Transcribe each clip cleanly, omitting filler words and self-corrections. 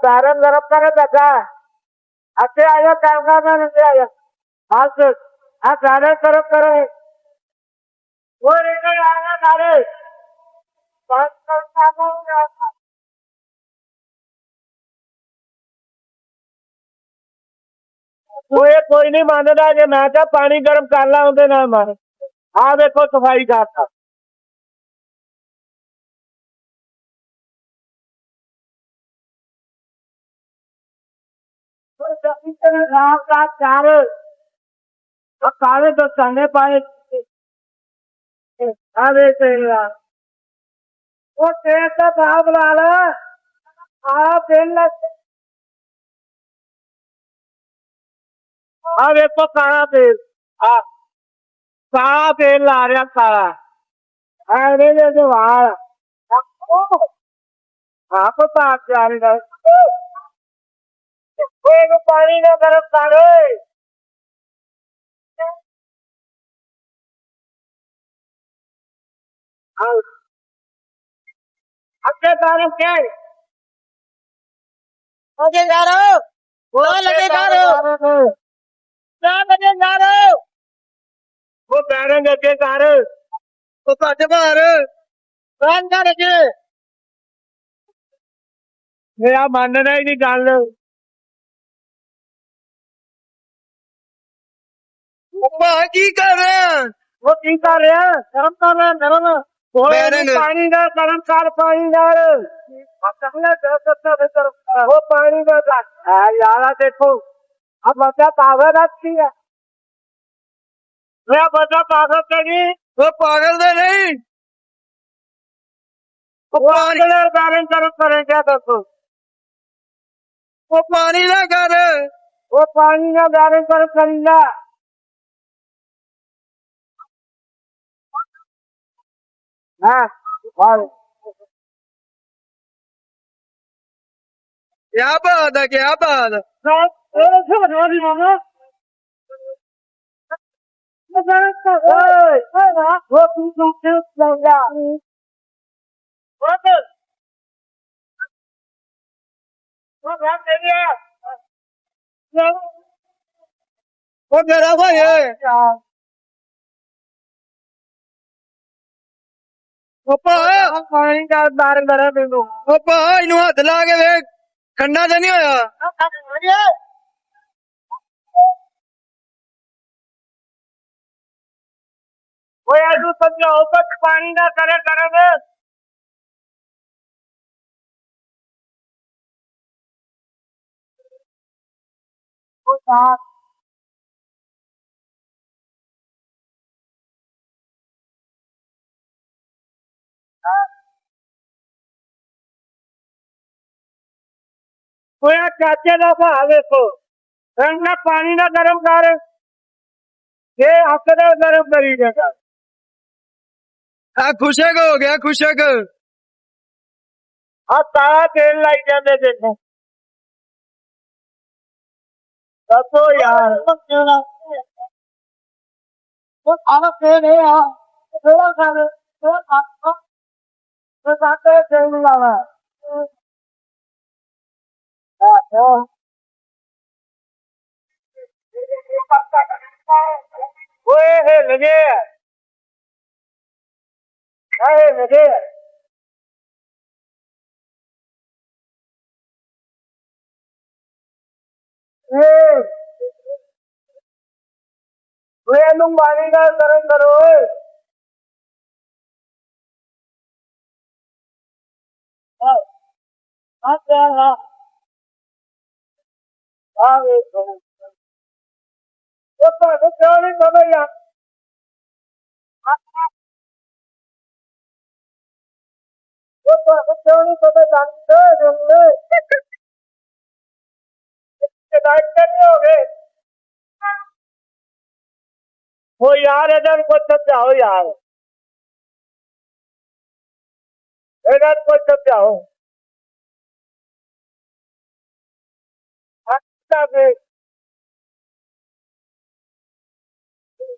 बैरन गरम करे बैठा अच्छे आया काम करना नहीं आया आज आप बैरन गरम करे वो लेकर आना सारे पाँच कोई नहीं मानता कि मैं क्या पानी गर्म कर ला उनके नाल मारे आ देखो सफाई करता रात का चार काले तो संगे पाए अरे तेरा वो तेरे का भाव लाला आप देखो काला तेल काला तेल ला रहा काला अरे जो वाल आप पास जा रही कोई पानी ना गरम करे अच्छे तारीफ क्या बजे जा रहे हो? वो लगे जा रहे हो? क्या बजे जा रहे हो? वो बैरंग अगे कर वो घट बाहर कौन जा रहे? मेरा मानना ही नहीं गल की कर रहे हैं? वो की कर रहा गरम कर रहा गरम बैरंग। पानी का गरम कर पानी वो पानी का यार देखो अब बच्चा पावर अच्छी है मेरा बच्चा पागल करी वो पागल तो नहीं वो बैरंग गरम करें क्या देखो वो पानी ना कर वो पानी का बैरंग गरम करेगा हाँ क्या बात है क्या बात है मामा वो वो मेरा भाई है पानी का बैरंग गरम दे दो वो इनू हथ ला के वेख ठंडा तो नहीं होया वो यार तू समझाओ बस पानी का करे गरम वो साफ वो यार चाचे का भाव देखो ठंडा पानी ना गरम कर ये हफ्ते गरम करी देगा खुशक हो गया खुशक हाँ तारा तेल लाई जाते देखो दसो यार वो खाना तेल है यार थोड़ा खाने थोड़ा खा तो खाते तेल लावा ओए हे लगे अरे लगे तुम पानी का गरम करो क्यों नहीं समझ यार क्यों नहीं समझ जानते नहीं हो गए वो यार इधर को समझाओ यार इधर को समझाओ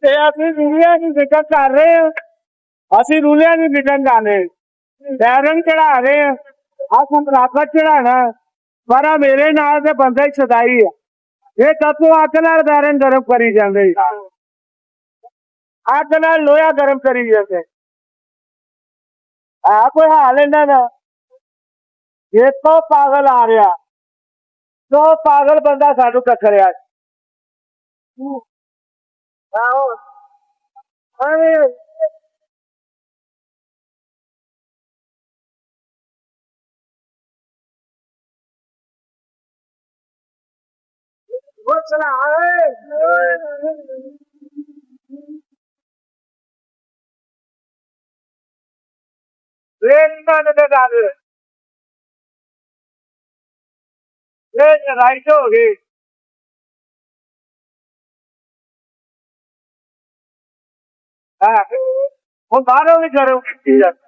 ਅਸੀਂ ਰੂਲਿਆਂ ਦੀ ਫਿਕਰ ਕਰ ਰਹੇ ਹਾਂ ਅਸੀਂ ਰੂਲਿਆਂ ਦੀ ਫਿਕਰ ਕਰ ਰਹੇ ਬੈਰੰਗ ਚੜਾ ਰਹੇ ਆ ਸੰਤਰਾਫਾ ਚੜਾਣਾ पर आ मेरे नाल ते बंदा ही सदाई है ये तत्व अग नाल बैरन गरम करी जाते अग नाल लोहा गरम करी जाते आ कोई हाल इन्हां दा ये तो पागल आ रहा तो पागल बंदा सानू टकरिया आहो अरे वो चला ट्रेन में डाल ट्रेन राइट हो गई हाँ वो बाहरों भी गरम की जाती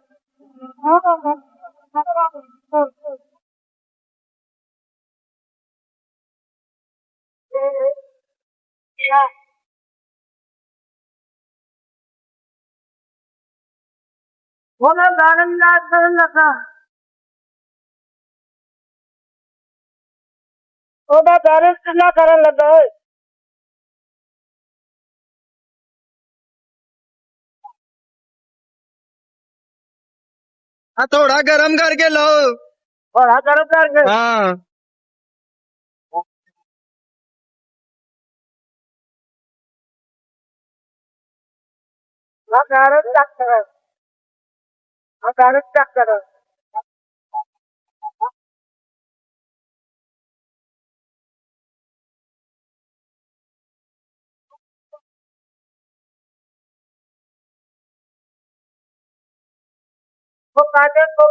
वो मैं गार्डन याद करने लगा वो मैं बैलेंस कितना करने लगा है हाँ थोड़ा गर्म करके लो। और हाँ गरम करके हाँ हाँ गार्डन चेक करो हाँ गार्डन चेक करो वो काटे तो